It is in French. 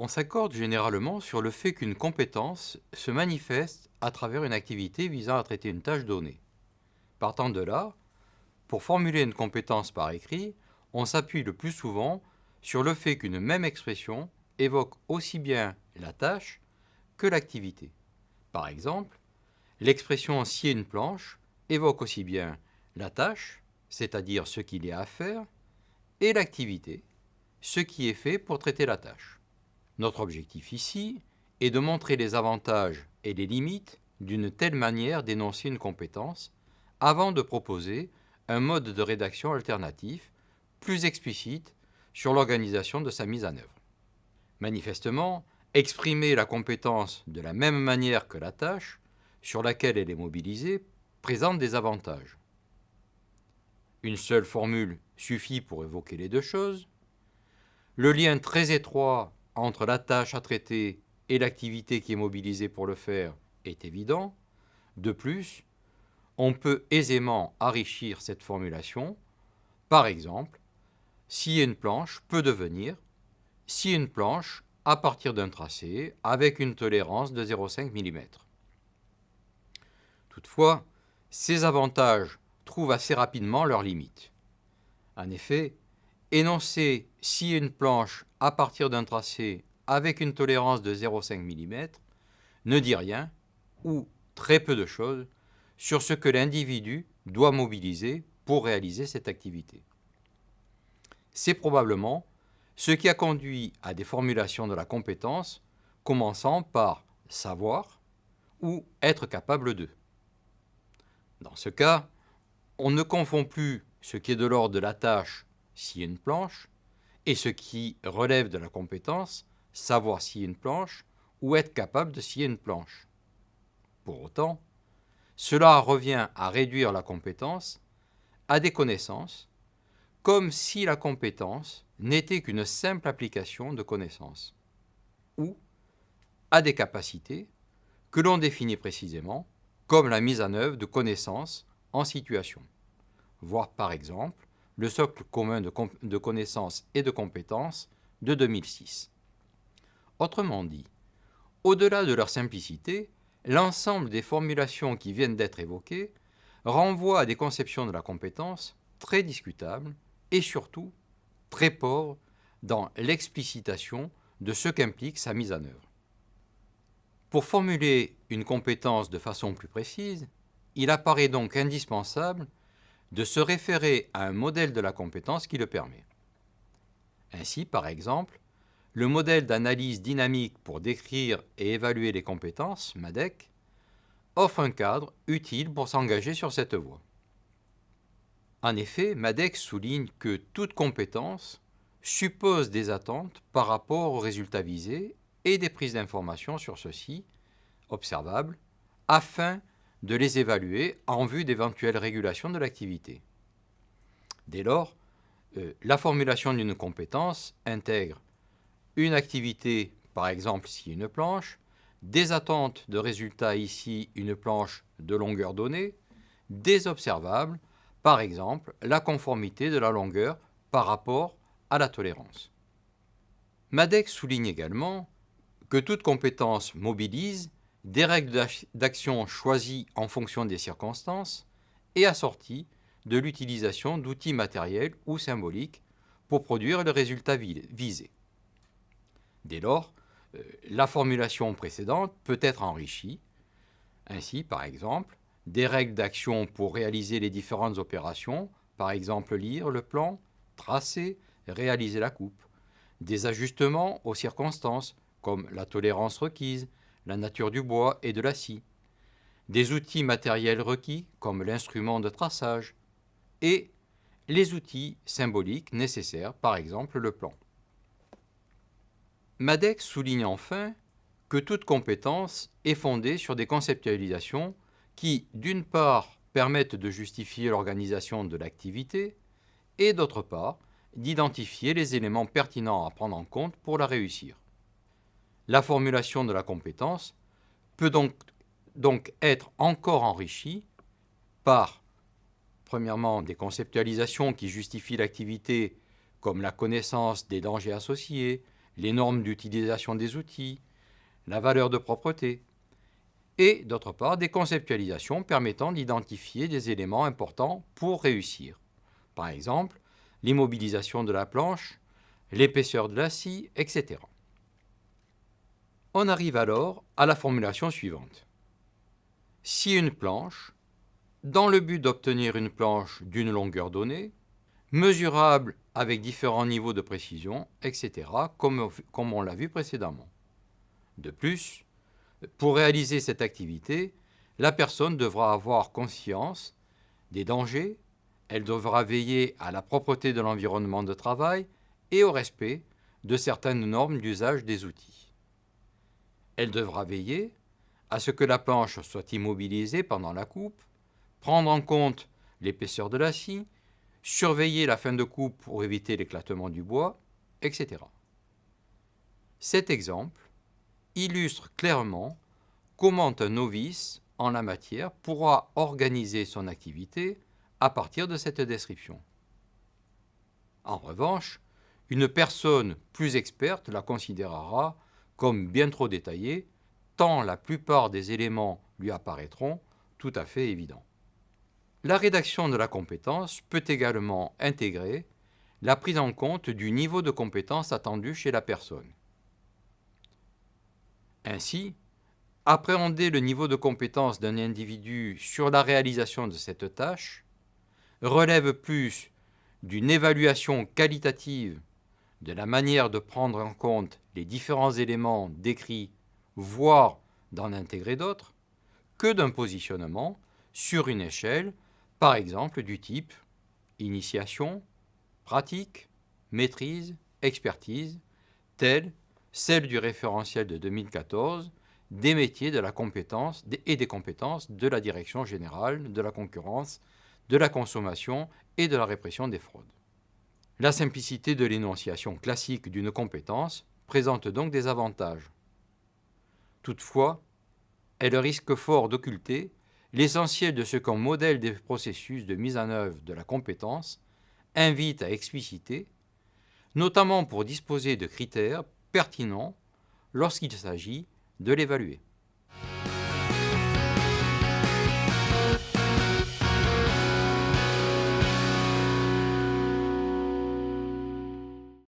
On s'accorde généralement sur le fait qu'une compétence se manifeste à travers une activité visant à traiter une tâche donnée. Partant de là, pour formuler une compétence par écrit, on s'appuie le plus souvent sur le fait qu'une même expression évoque aussi bien la tâche que l'activité. Par exemple, l'expression scier une planche évoque aussi bien la tâche, c'est-à-dire ce qu'il y a à faire, et l'activité, ce qui est fait pour traiter la tâche. Notre objectif ici est de montrer les avantages et les limites d'une telle manière d'énoncer une compétence avant de proposer un mode de rédaction alternatif plus explicite sur l'organisation de sa mise en œuvre. Manifestement, exprimer la compétence de la même manière que la tâche sur laquelle elle est mobilisée présente des avantages. Une seule formule suffit pour évoquer les deux choses. Le lien très étroit entre la tâche à traiter et l'activité qui est mobilisée pour le faire est évident. De plus, on peut aisément enrichir cette formulation. Par exemple, scier une planche peut devenir scier une planche à partir d'un tracé avec une tolérance de 0,5 mm. Toutefois, ces avantages trouvent assez rapidement leurs limites. En effet, énoncer scier une planche à partir d'un tracé avec une tolérance de 0,5 mm ne dit rien, ou très peu de choses, sur ce que l'individu doit mobiliser pour réaliser cette activité. C'est probablement ce qui a conduit à des formulations de la compétence commençant par savoir ou être capable de. Dans ce cas, on ne confond plus ce qui est de l'ordre de la tâche scier une planche et ce qui relève de la compétence savoir scier une planche ou être capable de scier une planche. Pour autant, cela revient à réduire la compétence à des connaissances, comme si la compétence n'était qu'une simple application de connaissances, ou à des capacités que l'on définit précisément comme la mise en œuvre de connaissances en situation, voire par exemple le socle commun de connaissances et de compétences de 2006. Autrement dit, au-delà de leur simplicité, l'ensemble des formulations qui viennent d'être évoquées renvoient à des conceptions de la compétence très discutables et surtout très pauvres dans l'explicitation de ce qu'implique sa mise en œuvre. Pour formuler une compétence de façon plus précise, il apparaît donc indispensable de se référer à un modèle de la compétence qui le permet. Ainsi, par exemple, le modèle d'analyse dynamique pour décrire et évaluer les compétences, MADEC, offre un cadre utile pour s'engager sur cette voie. En effet, MADEC souligne que toute compétence suppose des attentes par rapport aux résultats visés et des prises d'informations sur ceux-ci, observables, afin de les évaluer en vue d'éventuelles régulations de l'activité. Dès lors, la formulation d'une compétence intègre une activité, par exemple ici une planche, des attentes de résultats ici une planche de longueur donnée, des observables, par exemple la conformité de la longueur par rapport à la tolérance. MADEC souligne également que toute compétence mobilise des règles d'action choisies en fonction des circonstances et assorties de l'utilisation d'outils matériels ou symboliques pour produire le résultat visé. Dès lors, la formulation précédente peut être enrichie. Ainsi, par exemple, des règles d'action pour réaliser les différentes opérations, par exemple lire le plan, tracer, réaliser la coupe. Des ajustements aux circonstances, comme la tolérance requise, la nature du bois et de la scie. Des outils matériels requis, comme l'instrument de traçage. Et les outils symboliques nécessaires, par exemple le plan. MADEC souligne enfin que toute compétence est fondée sur des conceptualisations qui, d'une part, permettent de justifier l'organisation de l'activité et, d'autre part, d'identifier les éléments pertinents à prendre en compte pour la réussir. La formulation de la compétence peut donc être encore enrichie par, premièrement, des conceptualisations qui justifient l'activité comme la connaissance des dangers associés, les normes d'utilisation des outils, la valeur de propreté, et d'autre part des conceptualisations permettant d'identifier des éléments importants pour réussir. Par exemple, l'immobilisation de la planche, l'épaisseur de la scie, etc. On arrive alors à la formulation suivante. Si une planche, dans le but d'obtenir une planche d'une longueur donnée, mesurable avec différents niveaux de précision, etc., comme on l'a vu précédemment. De plus, pour réaliser cette activité, la personne devra avoir conscience des dangers, elle devra veiller à la propreté de l'environnement de travail et au respect de certaines normes d'usage des outils. Elle devra veiller à ce que la planche soit immobilisée pendant la coupe, prendre en compte l'épaisseur de la scie, surveiller la fin de coupe pour éviter l'éclatement du bois, etc. Cet exemple illustre clairement comment un novice en la matière pourra organiser son activité à partir de cette description. En revanche, une personne plus experte la considérera comme bien trop détaillée, tant la plupart des éléments lui apparaîtront tout à fait évidents. La rédaction de la compétence peut également intégrer la prise en compte du niveau de compétence attendu chez la personne. Ainsi, appréhender le niveau de compétence d'un individu sur la réalisation de cette tâche relève plus d'une évaluation qualitative de la manière de prendre en compte les différents éléments décrits, voire d'en intégrer d'autres, que d'un positionnement sur une échelle, par exemple du type initiation, pratique, maîtrise, expertise, telle celle du référentiel de 2014 des métiers de la compétence et des compétences de la Direction générale de la concurrence, de la consommation et de la répression des fraudes. La simplicité de l'énonciation classique d'une compétence présente donc des avantages. Toutefois, elle risque fort d'occulter l'essentiel de ce qu'un modèle des processus de mise en œuvre de la compétence invite à expliciter, notamment pour disposer de critères pertinents lorsqu'il s'agit de l'évaluer.